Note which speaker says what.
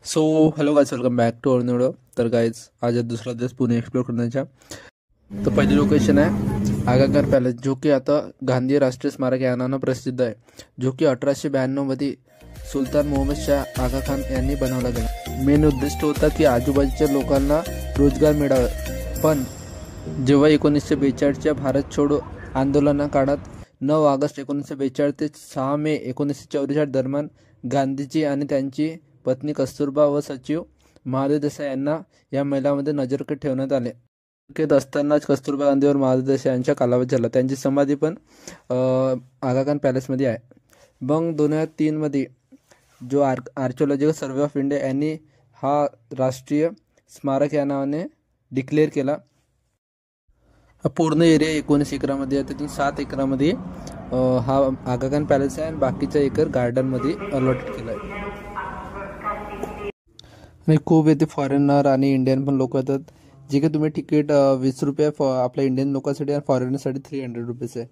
Speaker 1: So hello guys, welcome back to our new. तर guys आज है दूसरा दिवस पुणे एक्सप्लोर करण्याचा। तो पहिली लोकेशन आहे आगा खान पॅलेस, जो की आता गांधी राष्ट्रीय स्मारक या नावानं प्रसिद्ध आहे, जो की 1892 मध्ये सुलतान मोहम्मद शाह आगा खान यांनी बनवला गेला। मेन उद्दिष्ट होता की आजूबाजूच्या लोकांना रोजगार मिळावा। पण जेव्हा 1942च्या भारत छोडो आंदोलना काळात 9 ऑगस्ट 1942 ते 6 मे 1944 दरम्यान गांधीजी आणि त्यांची पत्नी कस्तुरबा व सचिव महादेव देसाई यांना या महिलांमध्ये नजरकैद ठेवण्यात आले। नजरकैद असतानाच कस्तुरबा गांधी व महादेव देसाई यांच्या कालावधी झाला। त्यांची समाधी पण आगा खान पॅलेसमध्ये आहे। मग 2003 मध्ये जो आर्किओलॉजिकल सर्वे ऑफ इंडिया यांनी हा राष्ट्रीय स्मारक या नावाने डिक्लेअर केला। पूर्ण एरिया 19 एकरामध्ये आहे, त्यातून 7 एकरामध्ये हा आगा खान पॅलेस आहे आणि बाकीचा एकर गार्डनमध्ये अलॉटेड केला आहे। आणि खूप येथे फॉरेनर आणि इंडियन पण लोक येतात, जे की तुम्ही तिकीट 20 रुपये आपल्या इंडियन लोकांसाठी आणि फॉरेनरसाठी 300 रुपीज आहे।